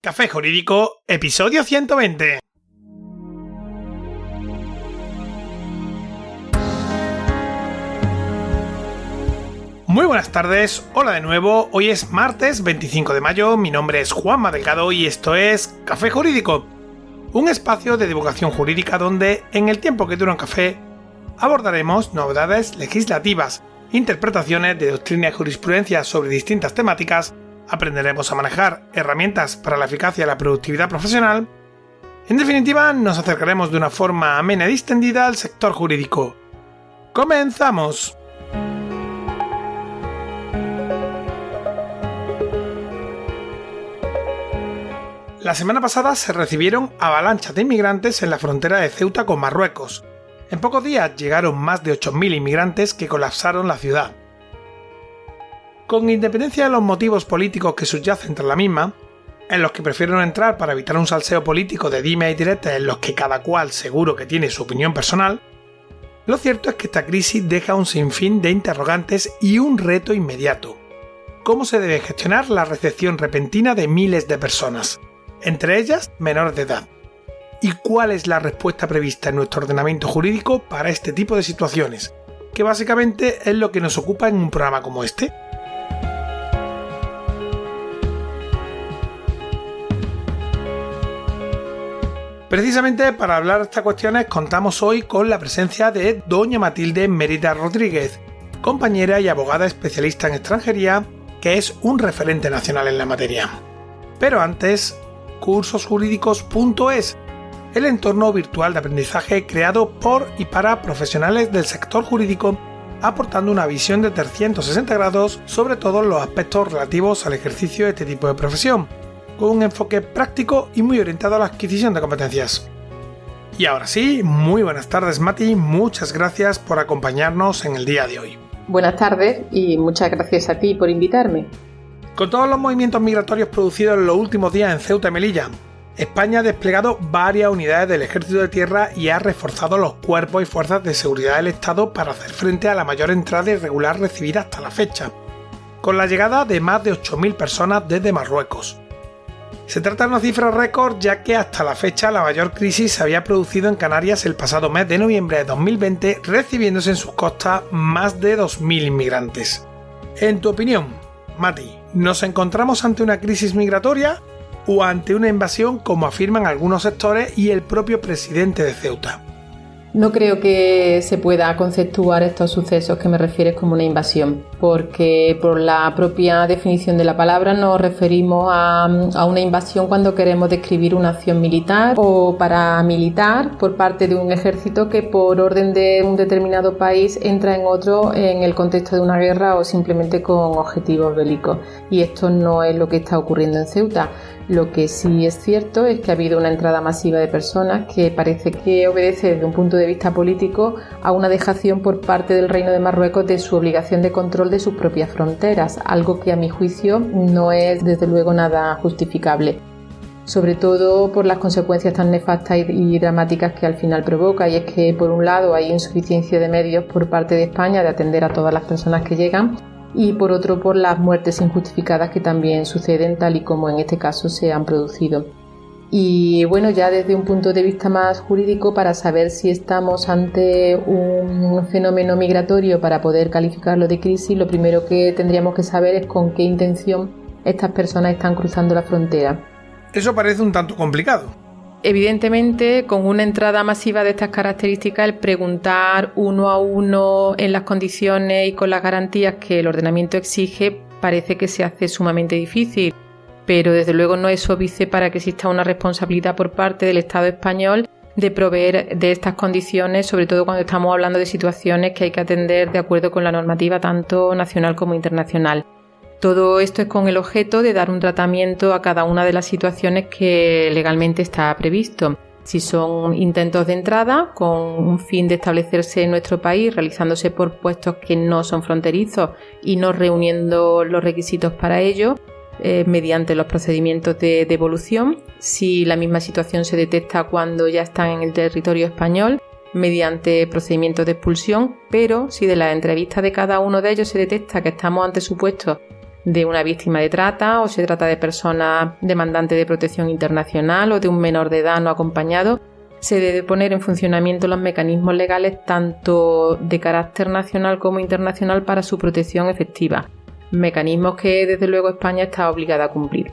Café Jurídico, episodio 120. Muy buenas tardes, hola de nuevo, hoy es martes 25 de mayo, mi nombre es Juanma Delgado y esto es Café Jurídico, un espacio de divulgación jurídica donde, en el tiempo que dura un café, abordaremos novedades legislativas, interpretaciones de doctrina y jurisprudencia sobre distintas temáticas, aprenderemos a manejar herramientas para la eficacia y la productividad profesional. En definitiva, nos acercaremos de una forma amena y distendida al sector jurídico. ¡Comenzamos! La semana pasada se recibieron avalanchas de inmigrantes en la frontera de Ceuta con Marruecos. En pocos días llegaron más de 8.000 inmigrantes que colapsaron la ciudad. Con independencia de los motivos políticos que subyacen tras la misma, en los que prefieren entrar para evitar un salseo político de dime y direte en los que cada cual seguro que tiene su opinión personal, lo cierto es que esta crisis deja un sinfín de interrogantes y un reto inmediato. ¿Cómo se debe gestionar la recepción repentina de miles de personas, entre ellas menores de edad? ¿Y cuál es la respuesta prevista en nuestro ordenamiento jurídico para este tipo de situaciones? Que básicamente es lo que nos ocupa en un programa como este. Precisamente para hablar de estas cuestiones contamos hoy con la presencia de doña Matilde Mérida Rodríguez, compañera y abogada especialista en extranjería, que es un referente nacional en la materia. Pero antes, cursosjurídicos.es, el entorno virtual de aprendizaje creado por y para profesionales del sector jurídico, aportando una visión de 360 grados sobre todos los aspectos relativos al ejercicio de este tipo de profesión, con un enfoque práctico y muy orientado a la adquisición de competencias. Y ahora sí, muy buenas tardes Mati, muchas gracias por acompañarnos en el día de hoy. Buenas tardes y muchas gracias a ti por invitarme. Con todos los movimientos migratorios producidos en los últimos días en Ceuta y Melilla, España ha desplegado varias unidades del Ejército de Tierra y ha reforzado los cuerpos y fuerzas de seguridad del Estado para hacer frente a la mayor entrada irregular recibida hasta la fecha, con la llegada de más de 8.000 personas desde Marruecos. Se trata de una cifra récord ya que hasta la fecha la mayor crisis se había producido en Canarias el pasado mes de noviembre de 2020, recibiéndose en sus costas más de 2.000 inmigrantes. En tu opinión, Mati, ¿nos encontramos ante una crisis migratoria o ante una invasión como afirman algunos sectores y el propio presidente de Ceuta? No creo que se pueda conceptuar estos sucesos que me refieres como una invasión, porque por la propia definición de la palabra nos referimos a una invasión cuando queremos describir una acción militar o paramilitar por parte de un ejército que por orden de un determinado país entra en otro en el contexto de una guerra o simplemente con objetivos bélicos. Y esto no es lo que está ocurriendo en Ceuta. Lo que sí es cierto es que ha habido una entrada masiva de personas que parece que obedece desde un punto de vista político a una dejación por parte del Reino de Marruecos de su obligación de control de sus propias fronteras, algo que a mi juicio no es desde luego nada justificable, sobre todo por las consecuencias tan nefastas y dramáticas que al final provoca, y es que por un lado hay insuficiencia de medios por parte de España de atender a todas las personas que llegan, y por otro por las muertes injustificadas que también suceden tal y como en este caso se han producido. Y bueno, ya desde un punto de vista más jurídico, para saber si estamos ante un fenómeno migratorio para poder calificarlo de crisis, lo primero que tendríamos que saber es con qué intención estas personas están cruzando la frontera. Eso parece un tanto complicado. Evidentemente, con una entrada masiva de estas características, el preguntar uno a uno en las condiciones y con las garantías que el ordenamiento exige parece que se hace sumamente difícil, pero desde luego no es óbice para que exista una responsabilidad por parte del Estado español de proveer de estas condiciones, sobre todo cuando estamos hablando de situaciones que hay que atender de acuerdo con la normativa tanto nacional como internacional. Todo esto es con el objeto de dar un tratamiento a cada una de las situaciones que legalmente está previsto. Si son intentos de entrada con un fin de establecerse en nuestro país, realizándose por puestos que no son fronterizos y no reuniendo los requisitos para ello, mediante los procedimientos de devolución. Si la misma situación se detecta cuando ya están en el territorio español, mediante procedimientos de expulsión, pero si de la entrevista de cada uno de ellos se detecta que estamos ante supuestos de una víctima de trata o se trata de personas demandantes de protección internacional o de un menor de edad no acompañado, se debe poner en funcionamiento los mecanismos legales tanto de carácter nacional como internacional para su protección efectiva, mecanismos que desde luego España está obligada a cumplir.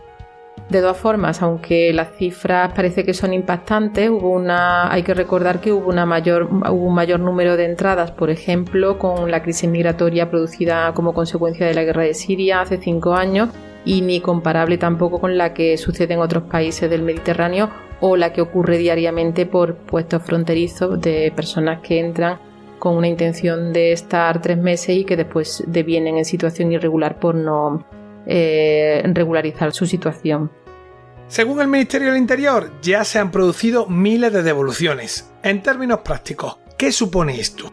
De todas formas, aunque las cifras parece que son impactantes, hay que recordar que hubo un mayor número de entradas, por ejemplo, con la crisis migratoria producida como consecuencia de la guerra de Siria hace 5 años y ni comparable tampoco con la que sucede en otros países del Mediterráneo o la que ocurre diariamente por puestos fronterizos de personas que entran con una intención de estar 3 meses y que después devienen en situación irregular por no regularizar su situación. Según el Ministerio del Interior, ya se han producido miles de devoluciones. En términos prácticos, ¿qué supone esto?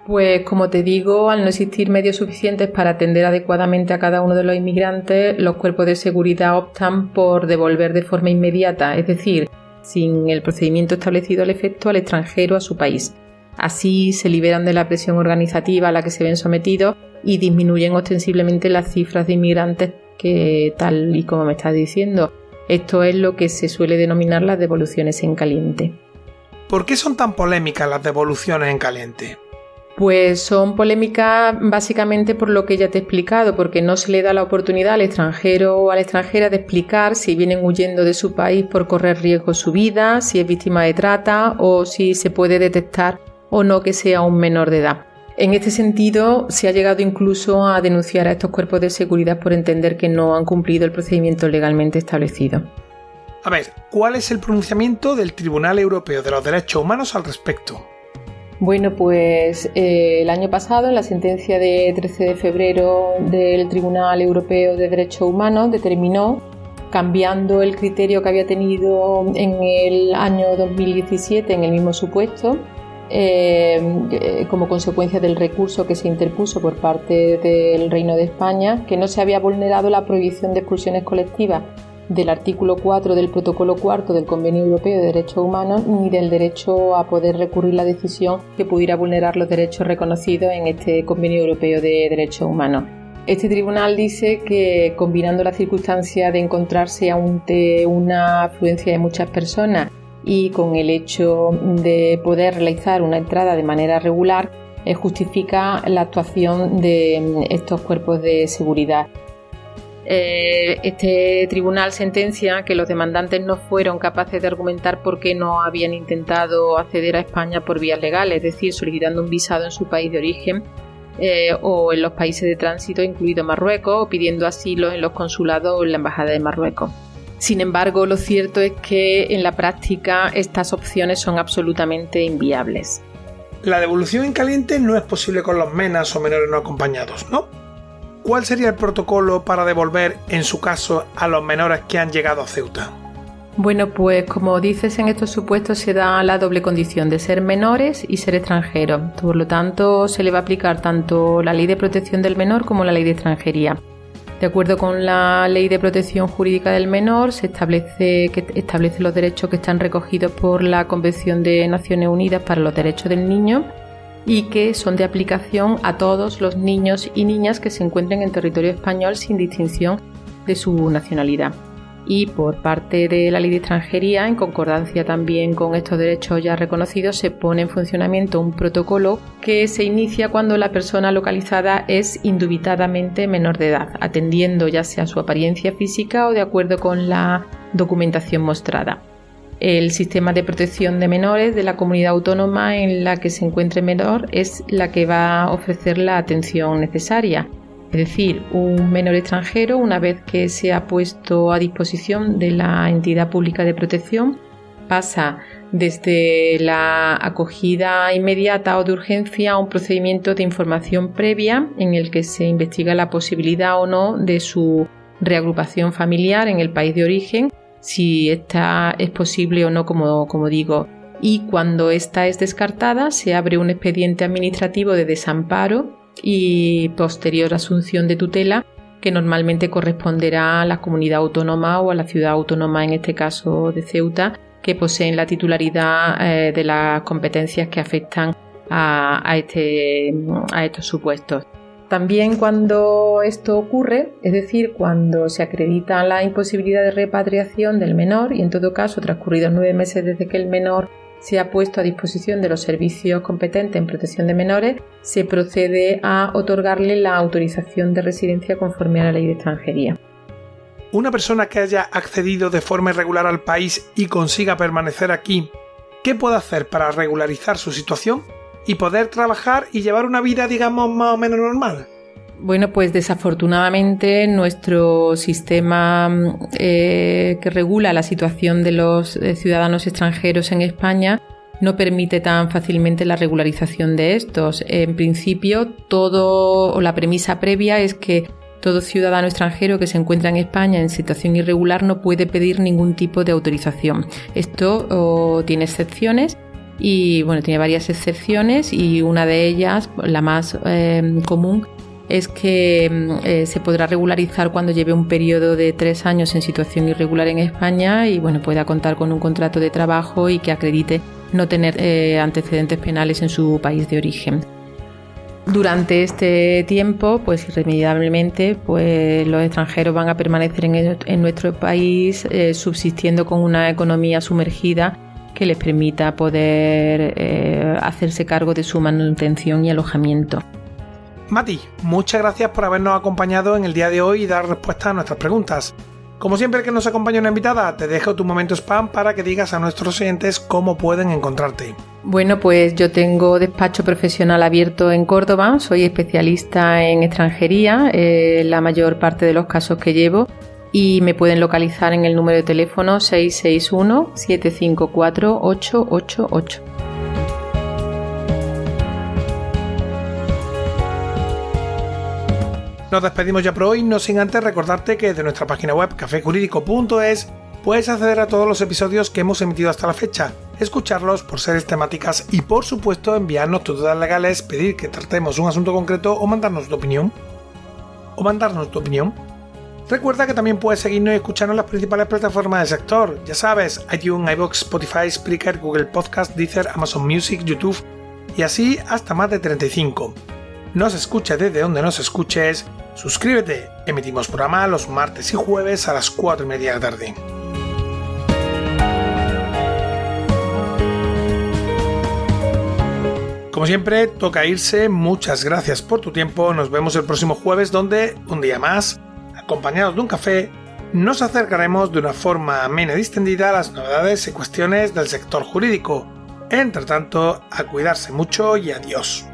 Pues como te digo, al no existir medios suficientes para atender adecuadamente a cada uno de los inmigrantes, los cuerpos de seguridad optan por devolver de forma inmediata, es decir, sin el procedimiento establecido al efecto, al extranjero a su país. Así se liberan de la presión organizativa a la que se ven sometidos y disminuyen ostensiblemente las cifras de inmigrantes que, tal y como me estás diciendo, esto es lo que se suele denominar las devoluciones en caliente. ¿Por qué son tan polémicas las devoluciones en caliente? Pues son polémicas básicamente por lo que ya te he explicado, porque no se le da la oportunidad al extranjero o a la extranjera de explicar si vienen huyendo de su país por correr riesgo su vida, si es víctima de trata o si se puede detectar o no que sea un menor de edad. En este sentido, se ha llegado incluso a denunciar a estos cuerpos de seguridad por entender que no han cumplido el procedimiento legalmente establecido. A ver, ¿cuál es el pronunciamiento del Tribunal Europeo de los Derechos Humanos al respecto? Bueno, pues el año pasado, en la sentencia de 13 de febrero del Tribunal Europeo de Derechos Humanos, determinó, cambiando el criterio que había tenido en el año 2017 en el mismo supuesto, como consecuencia del recurso que se interpuso por parte del Reino de España, que no se había vulnerado la prohibición de expulsiones colectivas del artículo 4 del protocolo 4 del Convenio Europeo de Derechos Humanos ni del derecho a poder recurrir la decisión que pudiera vulnerar los derechos reconocidos en este Convenio Europeo de Derechos Humanos. Este tribunal dice que, combinando la circunstancia de encontrarse ante una afluencia de muchas personas y con el hecho de poder realizar una entrada de manera regular, justifica la actuación de estos cuerpos de seguridad. Este tribunal sentencia que los demandantes no fueron capaces de argumentar por qué no habían intentado acceder a España por vías legales, es decir, solicitando un visado en su país de origen o en los países de tránsito, incluido Marruecos, o pidiendo asilo en los consulados o en la Embajada de Marruecos. Sin embargo, lo cierto es que en la práctica estas opciones son absolutamente inviables. La devolución en caliente no es posible con los menas o menores no acompañados, ¿no? ¿Cuál sería el protocolo para devolver, en su caso, a los menores que han llegado a Ceuta? Bueno, pues como dices, en estos supuestos se da la doble condición de ser menores y ser extranjeros. Por lo tanto, se le va a aplicar tanto la Ley de Protección del Menor como la Ley de Extranjería. De acuerdo con la Ley de Protección Jurídica del Menor, se establece los derechos que están recogidos por la Convención de Naciones Unidas para los Derechos del Niño y que son de aplicación a todos los niños y niñas que se encuentren en territorio español sin distinción de su nacionalidad. Y por parte de la Ley de Extranjería, en concordancia también con estos derechos ya reconocidos, se pone en funcionamiento un protocolo que se inicia cuando la persona localizada es indubitadamente menor de edad, atendiendo ya sea su apariencia física o de acuerdo con la documentación mostrada. El sistema de protección de menores de la comunidad autónoma en la que se encuentre menor es la que va a ofrecer la atención necesaria. Es decir, un menor extranjero, una vez que se ha puesto a disposición de la entidad pública de protección, pasa desde la acogida inmediata o de urgencia a un procedimiento de información previa en el que se investiga la posibilidad o no de su reagrupación familiar en el país de origen, si esta es posible o no, como digo. Y cuando esta es descartada, se abre un expediente administrativo de desamparo y posterior asunción de tutela que normalmente corresponderá a la comunidad autónoma o a la ciudad autónoma, en este caso de Ceuta, que poseen la titularidad de las competencias que afectan a estos supuestos. También cuando esto ocurre, es decir, cuando se acredita la imposibilidad de repatriación del menor y en todo caso transcurridos 9 meses desde que el menor se ha puesto a disposición de los servicios competentes en protección de menores, se procede a otorgarle la autorización de residencia conforme a la ley de extranjería. Una persona que haya accedido de forma irregular al país y consiga permanecer aquí, ¿qué puede hacer para regularizar su situación y poder trabajar y llevar una vida, digamos, más o menos normal? Bueno, pues desafortunadamente nuestro sistema que regula la situación de los ciudadanos extranjeros en España no permite tan fácilmente la regularización de estos. En principio, la premisa previa es que todo ciudadano extranjero que se encuentra en España en situación irregular no puede pedir ningún tipo de autorización. Esto tiene excepciones y tiene varias excepciones y una de ellas, la más común, es que se podrá regularizar cuando lleve un periodo de 3 años en situación irregular en España y pueda contar con un contrato de trabajo y que acredite no tener antecedentes penales en su país de origen. Durante este tiempo, irremediablemente, los extranjeros van a permanecer en nuestro país subsistiendo con una economía sumergida que les permita poder hacerse cargo de su manutención y alojamiento. Mati, muchas gracias por habernos acompañado en el día de hoy y dar respuesta a nuestras preguntas. Como siempre que nos acompaña una invitada, te dejo tu momento spam para que digas a nuestros oyentes cómo pueden encontrarte. Bueno, pues yo tengo despacho profesional abierto en Córdoba, soy especialista en extranjería, la mayor parte de los casos que llevo, y me pueden localizar en el número de teléfono 661-754-888. Nos despedimos ya por hoy, no sin antes recordarte que de nuestra página web cafejurídico.es puedes acceder a todos los episodios que hemos emitido hasta la fecha, escucharlos por series temáticas y por supuesto enviarnos tus dudas legales, pedir que tratemos un asunto concreto o mandarnos tu opinión. Recuerda que también puedes seguirnos y escucharnos en las principales plataformas del sector, ya sabes, iTunes, iVoox, Spotify, Spreaker, Google Podcast, Deezer, Amazon Music, YouTube y así hasta más de 35. Nos escuches desde donde nos escuches, suscríbete, emitimos programa los martes y jueves a las 4:30 de la tarde. Como siempre, toca irse, muchas gracias por tu tiempo, nos vemos el próximo jueves donde, un día más, acompañados de un café, nos acercaremos de una forma amena y distendida a las novedades y cuestiones del sector jurídico. Entre tanto, a cuidarse mucho y adiós.